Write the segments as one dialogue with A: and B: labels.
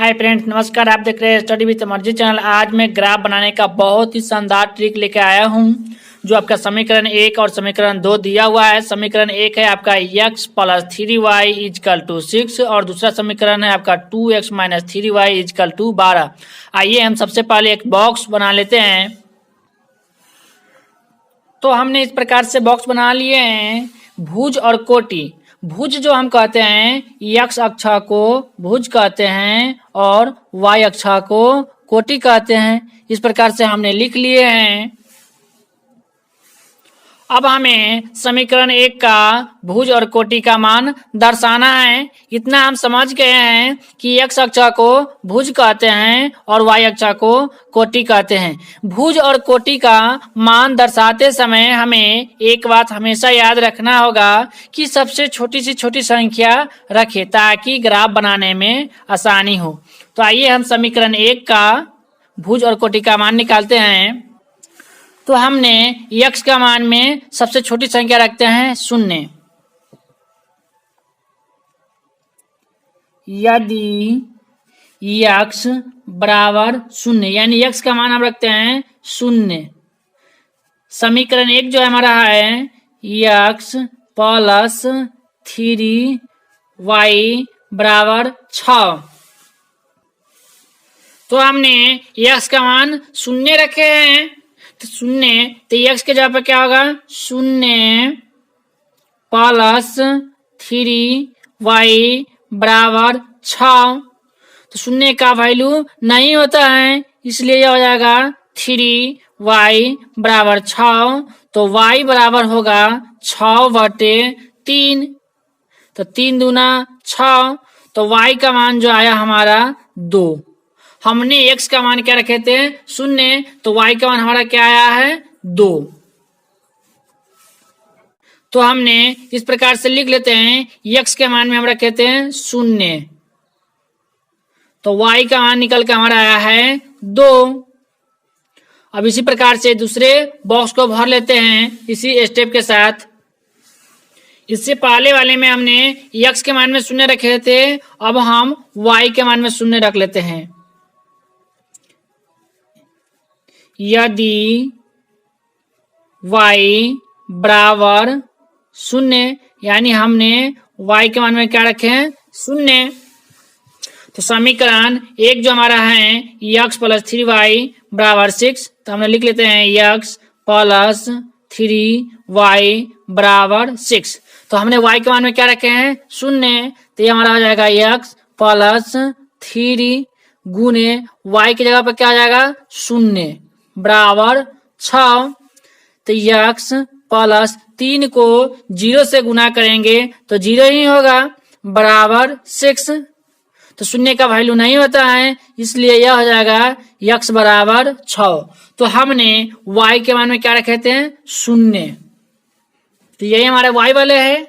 A: Hi friends, नमस्कार। आप देख रहे हैं स्टडी विद मर्जी चैनल। आज मैं ग्राफ बनाने का बहुत ही शानदार ट्रिक लेके आया हूं, जो आपका समीकरण 1 और समीकरण 2 दिया हुआ है। समीकरण 1 है आपका x plus 3y is equal to 6 और दूसरा समीकरण है आपका 2x minus 3y is equal to 12। आइए हम सबसे पहले एक बॉक्स बना लेते हैं। तो हमने इस प्रकार से बॉक्स बना लिए हैं। भुज और कोटि, भुज जो हम कहते हैं x अक्षा को भुज कहते हैं और y अक्षा को कोटि कहते हैं। इस प्रकार से हमने लिख लिए हैं। अब हमें समीकरण 1 का भुज और कोटि का मान दर्शाना है। इतना हम समझ गए हैं कि x अक्षा को भुज कहते हैं और y अक्षा को कोटि कहते हैं। भुज और कोटि का मान दर्शाते समय हमें एक बात हमेशा याद रखना होगा कि सबसे छोटी से छोटी संख्या रखें ताकि ग्राफ बनाने में आसानी हो। तो आइए हम समीकरण 1 का भुज और कोटि का मान निकालते हैं। तो हमने x का मान में सबसे छोटी संख्या रखते हैं 0। यदि x बराबर 0 यानी x का मान हम रखते हैं 0। समीकरण 1 जो हमारा है x प्लस 3y बराबर 6। तो हमने x का मान 0 रखे हैं। तो 0 तो x के जगह पर क्या होगा 0 प्लस 3y बराबर 6। तो 0 का वैल्यू नहीं होता है, इसलिए यह हो जाएगा 3y बराबर 6। तो y बराबर होगा 6/3। तो 3 दूना 6। तो y का मान जो आया हमारा 2। हमने x का मान क्या रखे थे 0, तो y का मान हमारा क्या आया है 2। तो हमने इस प्रकार से लिख लेते हैं x के मान में हम रखे थे 0, तो y का मान निकल के हमारा आया है 2। अब इसी प्रकार से दूसरे बॉक्स को भर लेते हैं इसी स्टेप के साथ। इससे पहले वाले में हमने x के मान में 0 रखे थे, अब हम y के मान में 0 रख लेते हैं। यदि y बराबर 0 यानी हमने y के मान में क्या रखे हैं 0। तो समीकरण 1 जो हमारा है x प्लस 3y बराबर 6। तो हमने लिख लेते हैं x प्लस 3y बराबर 6। तो हमने y के मान में क्या रखे हैं 0, तो ये हमारा हो जाएगा x प्लस 3 गुने y की जगह पर क्या आ जाएगा 0 बराबर 6। तो x प्लस 3 को 0 से गुना करेंगे तो 0 ही होगा बराबर 6। तो 0 का वैल्यू नहीं होता है, इसलिए यह हो जाएगा x बराबर 6। तो हमने y के मान में क्या रखे थे 0, तो यही हमारे y वाले है।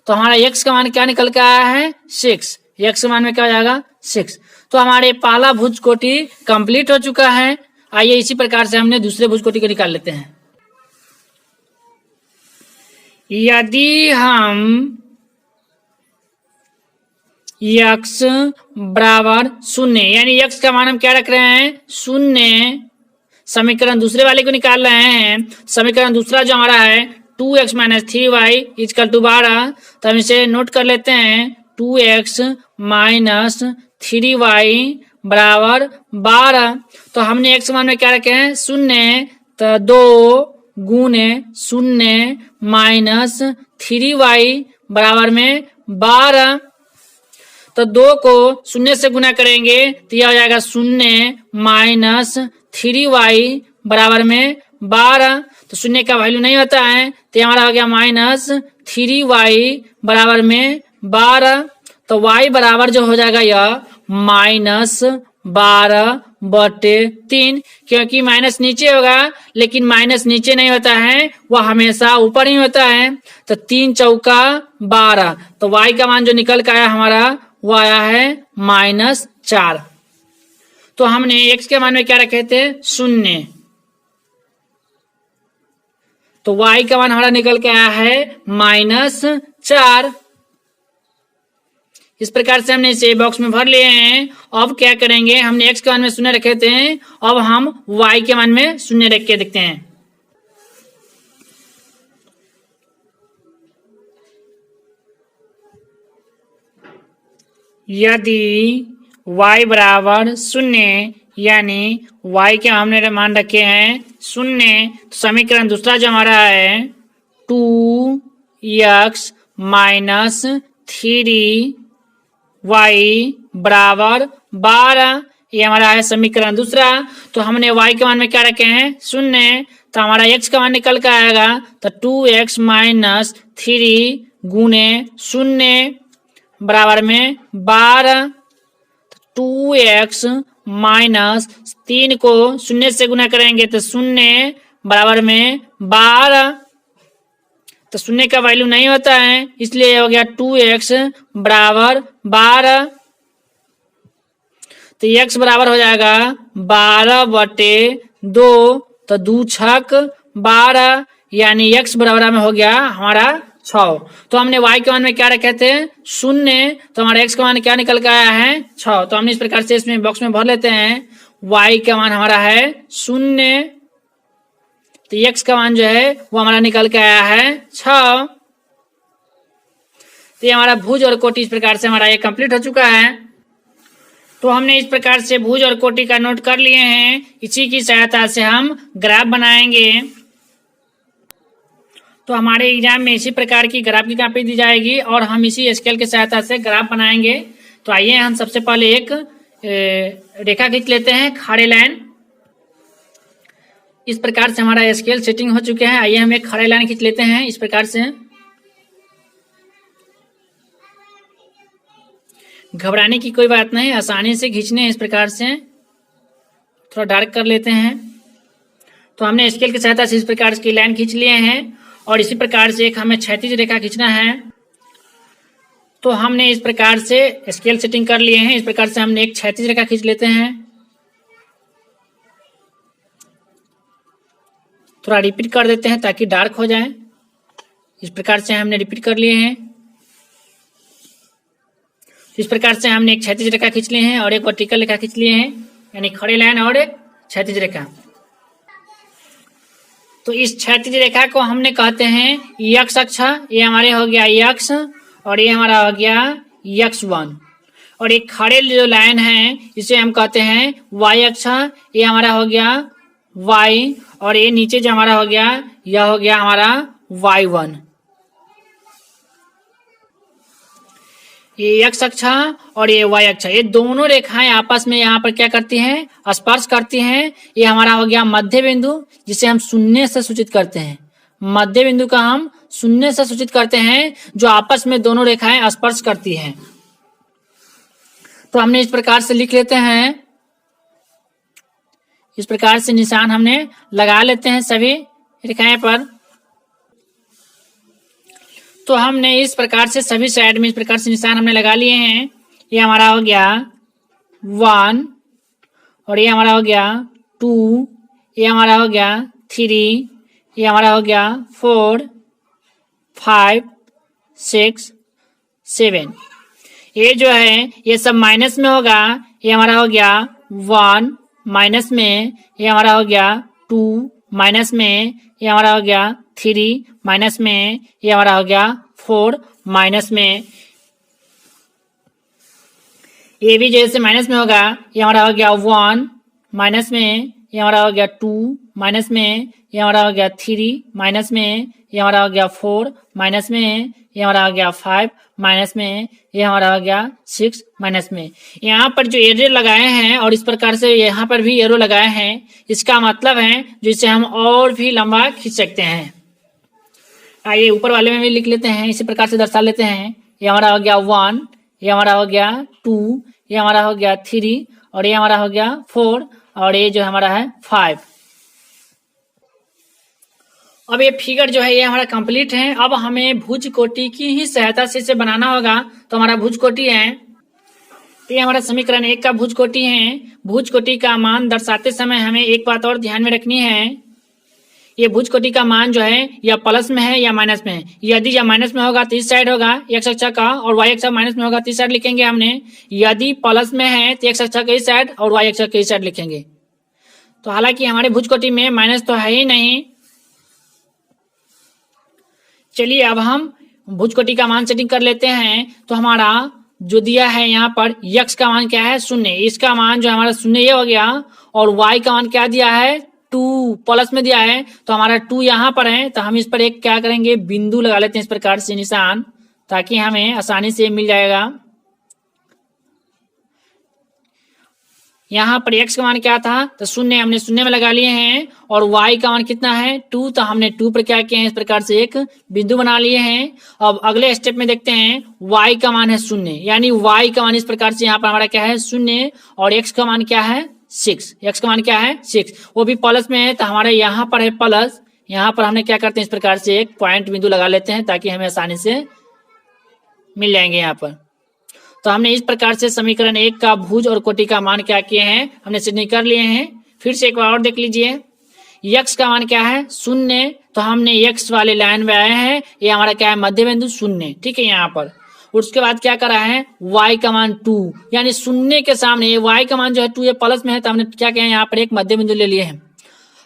A: तो हमारा x का मान क्या निकल के आया है 6। x के मान में क्या हो जाएगा 6। तो हमारे पहला भुज कोटि कंप्लीट हो चुका है। आइए इसी प्रकार से हमने दूसरे भुज कोटि को निकाल लेते हैं। यदि हम x बराबर 0 यानी x का मान हम क्या रख रहे हैं 0, समीकरण दूसरे वाले को निकाल रहे हैं। समीकरण दूसरा जो हमारा है 2x minus 3y is equal to 12। तो हम इसे नोट कर लेते हैं 2x माइनस 3y बराबर 12। तो हमने x मान में क्या रखे हैं 0, तो 2 गुने 0 माइनस 3y बराबर में 12। तो 2 को 0 से गुना करेंगे तो यह हो जाएगा 0 माइनस 3y बराबर में 12। तो 0 का वैल्यू नहीं होता है, तो हमारा हो गया माइनस 3y बराबर में 12। तो y बराबर जो हो जाएगा यह माइनस 12/3, क्योंकि माइनस नीचे होगा लेकिन माइनस नीचे नहीं होता है, वह हमेशा ऊपर ही होता है। तो 3 चौका 12, तो y का मान जो निकल के आया हमारा वो आया है -4। तो हमने x के मान में क्या रखे थे 0, तो y का मान हमारा निकल के आया है -4। इस प्रकार से हमने इसे बॉक्स में भर लिए हैं। अब क्या करेंगे, हमने x के मान में शून्य रखे थे, अब हम y के मान में शून्य रख के देखते हैं। यदि y बराबर शून्य यानी y के हमने मान रखे हैं शून्य, तो समीकरण दूसरा जो हमारा है 2x माइनस 3y बराबर 12, ये हमारा है समीकरण दूसरा। तो हमने y के मान में क्या रखे हैं शून्य, तो हमारा x का मान निकल कर आएगा, तो 2x माइनस 3 गुने शून्य बराबर में 12। 2x माइनस 3 को शून्य से गुना करेंगे तो शून्य बराबर में 12, तो शून्य का वैल्यू नहीं होता है, इसलिए हो गया 2x बराबर 12। तो x बराबर हो जाएगा 12/2, तो 2 छक 12, यानी x बराबर में हो गया हमारा 6। तो हमने y के मान में क्या रखे थे शून्य, तो हमारा x का मान क्या निकल कर आया है 6। तो हमने इस प्रकार से इसमें बॉक्स में भर लेते हैं। y का मान हमारा है शून्य, तो x का मान जो है वो हमारा निकल के आया है 6। तो ये हमारा भुज और कोटि इस प्रकार से हमारा ये कंप्लीट हो चुका है। तो हमने इस प्रकार से भुज और कोटि का नोट कर लिए हैं, इसी की सहायता से हम ग्राफ बनाएंगे। तो हमारे एग्जाम में इसी प्रकार की ग्राफ की कॉपी दी जाएगी और हम इसी स्केल की सहायता से ग्राफ बनाएंगे। तो आइए हम सबसे पहले एक रेखा खींच लेते हैं, खड़े लाइन। इस प्रकार से हमारा स्केल सेटिंग हो चुके हैं। आइए हम एक खड़े लाइन खींच लेते हैं इस प्रकार से। घबराने की कोई बात नहीं, आसानी से खींचने इस प्रकार से। थोड़ा डार्क कर लेते हैं। तो हमने स्केल की सहायता से इस प्रकार की लाइन खींच लिए हैं और इसी प्रकार से एक हमें क्षैतिज रेखा खींचना है। तो हमने इस प्रकार से स्केल सेटिंग कर लिए हैं। इस प्रकार से हमने एक क्षैतिज रेखा खींच लेते हैं। थोड़ा रिपीट कर देते हैं ताकि डार्क हो जाए। इस प्रकार से हमने रिपीट कर लिए हैं। इस प्रकार से हमने एक क्षैतिज रेखा खींच लिए हैं और एक वर्टिकल रेखा खींच लिए हैं, यानी खड़ी लाइन और एक क्षैतिज रेखा। तो इस क्षैतिज रेखा को हमने कहते हैं x अक्ष, ये हमारे हो गया x और ये हमारा हो गया x1। और एक खड़े जो लाइन है इसे हम कहते हैं y अक्ष, ये हमारा हो गया y और ये नीचे जो हमारा हो गया यह हो गया हमारा y1। ये x अक्ष और ये y अक्ष, ये दोनों रेखाएं आपस में यहाँ पर क्या करती हैं स्पर्श करती हैं। ये हमारा हो गया मध्य बिंदु, जिसे हम शून्य से सूचित करते हैं। मध्य बिंदु का हम शून्य से सूचित करते हैं, जो आपस में दोनों रेखाएं स्पर्श करती हैं। तो हमने इस प्रकार से लिख लेते हैं। इस प्रकार से निशान हमने लगा लेते हैं सभी रेखाएं पर। तो हमने इस प्रकार से सभी साइड में इस प्रकार से निशान हमने लगा लिए हैं। ये हमारा हो गया 1 और ये हमारा हो गया 2, ये हमारा हो गया 3, ये हमारा हो गया 4, 5, 6, 7। ये जो है ये सब माइनस में होगा। ये हमारा हो गया 1 माइनस में, ये हमारा हो गया 2 माइनस में, ये हमारा हो गया 3 माइनस में, ये हमारा हो गया 4 माइनस में। ये भी जैसे माइनस में होगा, ये हमारा हो गया 1 माइनस में, ये हमारा हो गया 2 माइनस में, ये हमारा हो गया 3 माइनस में, ये हमारा हो गया 4 माइनस में, ये हमारा हो गया 5 माइनस में, ये हमारा हो गया 6 माइनस में। यहाँ पर जो एरो लगाए हैं और इस प्रकार से यहाँ पर भी एरो लगाए हैं, इसका मतलब है जिससे हम और भी लंबा खींच सकते हैं। आइए ऊपर वाले में भी लिख लेते हैं, इसी प्रकार से दर्शा लेते हैं। ये हमारा हो गया 1, ये हमारा हो गया 2, ये हमारा हो गया 3 और ये हमारा हो गया 4 और ये जो हमारा है 5। अब ये फिगर जो है ये हमारा कंप्लीट है। अब हमें भुज कोटि की ही सहायता से इसे बनाना होगा। तो हमारा भुज कोटि है, तो ये हमारा समीकरण 1 का भुज कोटि है। भुज कोटि का मान दर्शाते समय हमें एक बात और ध्यान में रखनी है, ये भुज कोटि का मान जो है या प्लस में है या माइनस में है। यदि या माइनस में होगा तो इस साइड होगा एक्स अक्ष का, और वाई अक्ष माइनस में होगा तो इस साइड लिखेंगे हमने। यदि प्लस में है तो एक्स अक्ष का इस साइड और वाई अक्ष का इस साइड लिखेंगे। तो हालांकि हमारे भुज कोटि में माइनस तो है ही नहीं। चलिए अब हम भुज कोटि का मान सेटिंग कर लेते हैं। तो हमारा जो दिया है यहाँ पर यक्स का मान क्या है 0, इसका मान जो हमारा 0 ये हो गया, और वाई का मान क्या दिया है 2 प्लस में दिया है, तो हमारा 2 यहाँ पर है। तो हम इस पर एक क्या करेंगे बिंदु लगा लेते हैं इस प्रकार से निशान, ताकि हमें आसानी से मिल जाएगा। यहाँ पर x का मान क्या था तो 0, हमने 0 में लगा लिए हैं, और y का मान कितना है 2, तो हमने 2 पर क्या किए हैं इस प्रकार से एक बिंदु बना लिए हैं। अब अगले स्टेप में देखते हैं y का मान है 0, यानी y का मान इस प्रकार से यहाँ पर हमारा क्या है 0, और x का मान क्या है 6, x का मान क्या है 6, वो भी प्लस में है। तो हमारे यहाँ पर है प्लस, यहाँ पर हमने क्या करते हैं इस प्रकार से एक पॉइंट बिंदु लगा लेते हैं, ताकि हमें आसानी से मिल जाएंगे यहाँ पर। तो हमने इस प्रकार से समीकरण 1 का भुज और कोटि का मान क्या किए हैं हमने सेटिंग कर लिए हैं। फिर से एक बार और देख लीजिए, x का मान क्या है 0, तो हमने x वाले लाइन में आए हैं, ये हमारा क्या है मध्य बिंदु 0, ठीक है यहाँ पर। उसके बाद क्या करा है y का मान 2, यानी 0 के सामने ये y का मान जो है 2 ये प्लस में है, तो हमने क्या किया यहाँ पर एक मध्य बिंदु ले लिए हैं।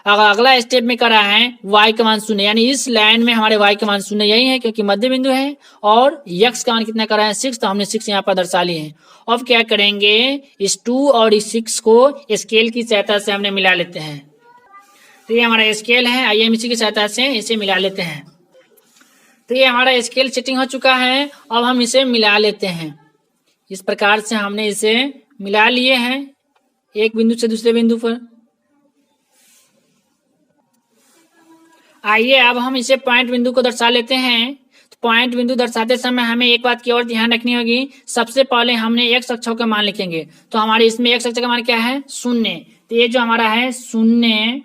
A: अगर अगला स्टेप में करा है y का मान 0, यानी इस लाइन में हमारे y का मान 0 यही है क्योंकि मध्य बिंदु है, और x का मान कितना करा है 6, तो हमने 6 यहाँ पर दर्शा लिए हैं। अब क्या करेंगे इस 2 और इस 6 को स्केल की सहायता से हमने मिला लेते हैं। तो ये हमारा स्केल है, आइए हम इसी की सहायता से इसे मिला लेते हैं। तो ये हमारा स्केल सेटिंग हो चुका है, अब हम इसे मिला लेते हैं। इस प्रकार से हमने इसे मिला लिए हैं एक बिंदु से दूसरे बिंदु पर। आइए अब हम इसे पॉइंट बिंदु को दर्शा लेते हैं। तो पॉइंट बिंदु दर्शाते समय हमें एक बात की और ध्यान रखनी होगी, सबसे पहले हमने x अक्षों का मान लिखेंगे। तो हमारे इसमें x अक्ष का मान क्या है 0, तो ये जो हमारा है 0,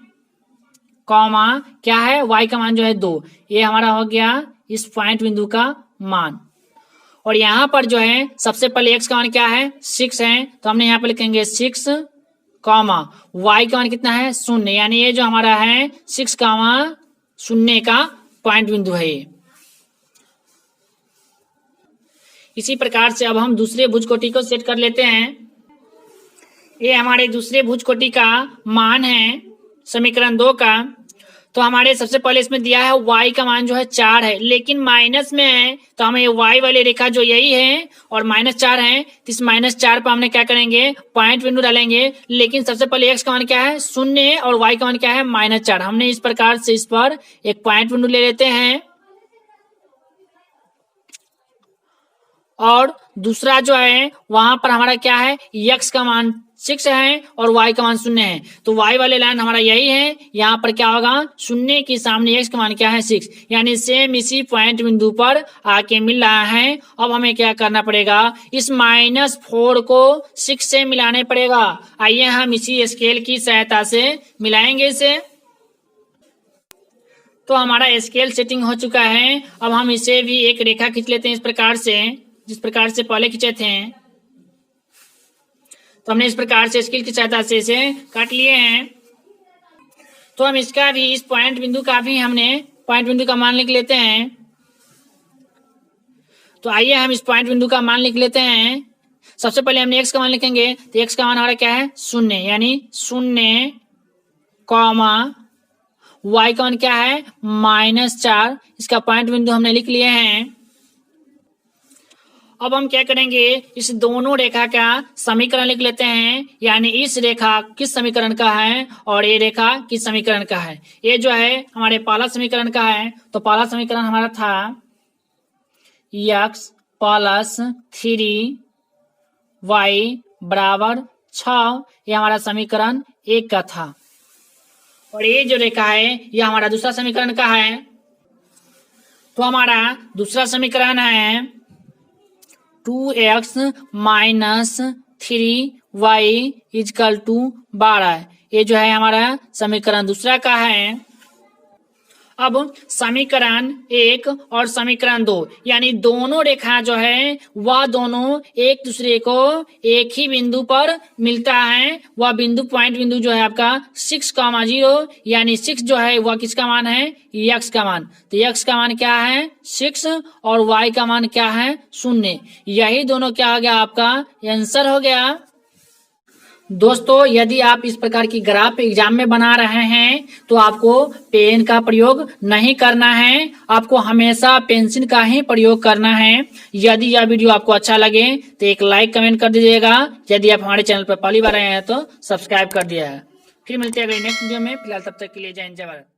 A: कॉमा क्या है y का मान जो है 2, ये हमारा हो गया इस पॉइंट बिंदु का मान। और यहाँ पर जो है सबसे पहले x का मान क्या है 6 है, तो हमने यहाँ पर लिखेंगे 6, कॉमा y का मान कितना है 0, यानी ये जो हमारा है 6, 0 का पॉइंट बिंदु है ये। इसी प्रकार से अब हम दूसरे भुज कोटि को सेट कर लेते हैं। ये हमारे दूसरे भुज कोटि का मान है समीकरण 2 का। तो हमारे सबसे पहले इसमें दिया है y का मान जो है 4 है, लेकिन माइनस में है, तो हमें y वाली रेखा जो यही है और -4 है, तो इस -4 पर हमने क्या करेंगे पॉइंट बिंदु डालेंगे। लेकिन सबसे पहले x का मान क्या है 0 और y का मान क्या है -4, हमने इस प्रकार से इस पर एक पॉइंट बिंदु ले लेते हैं। और दूसरा जो है वहां पर हमारा क्या है x का मान 6 है और y का मान 0 है, तो y वाले लाइन हमारा यही है। यहाँ पर क्या होगा 0 के सामने x का मान क्या है 6, यानी सेम इसी पॉइंट बिंदु पर आके मिल रहा है। अब हमें क्या करना पड़ेगा इस -4 को 6 से मिलाने पड़ेगा। आइए हम इसी स्केल की सहायता से मिलाएंगे इसे। तो हमारा स्केल सेटिंग हो चुका है। अब हम इसे भी एक रेखा खींच लेते हैं इस प्रकार से, जिस प्रकार से पहले खींचे थे। तो हमने इस प्रकार से स्केल की सहायता से इसे काट लिए हैं। तो हम इसका भी इस पॉइंट बिंदु का भी हमने पॉइंट बिंदु का मान लिख लेते हैं। तो आइए हम इस पॉइंट बिंदु का मान लिख लेते हैं। सबसे पहले हमने x का मान लिखेंगे, तो x का मान हमारा क्या है 0, यानी 0, कॉमा y का मान क्या है -4, इसका पॉइंट बिंदु हमने लिख लिए हैं। अब हम क्या करेंगे इस दोनों रेखा का समीकरण लिख लेते हैं, यानी इस रेखा किस समीकरण का है और ये रेखा किस समीकरण का है। ये जो है हमारे पहला समीकरण का है। तो पहला समीकरण हमारा था x + 3y = 6, ये हमारा समीकरण 1 का था। और ये जो रेखा है ये हमारा दूसरा समीकरण का है। तो हमारा दूसरा समीकरण है 2x - 3y = 12, ये जो है हमारा समीकरण दूसरा का है। अब समीकरण 1 और समीकरण 2 यानी दोनों रेखा जो है वह दोनों एक दूसरे को एक ही बिंदु पर मिलता है। वह बिंदु पॉइंट बिंदु जो है आपका 6,0 यानी 6 जो है वह किसका मान है, x का मान। तो x का मान क्या है 6 और y का मान क्या है 0। यही दोनों क्या हो गया आपका आंसर हो गया। दोस्तों यदि आप इस प्रकार की ग्राफ एग्जाम में बना रहे हैं तो आपको पेन का प्रयोग नहीं करना है, आपको हमेशा पेंसिल का ही प्रयोग करना है। यदि यह वीडियो आपको अच्छा लगे तो एक लाइक कमेंट कर दीजिएगा। यदि आप हमारे चैनल पर पहली बार आए हैं तो सब्सक्राइब कर दिया है। फिर मिलते हैं अगले नेक्स्ट वीडियो में। फिलहाल तब तक के लिए जय हिंद जय भारत।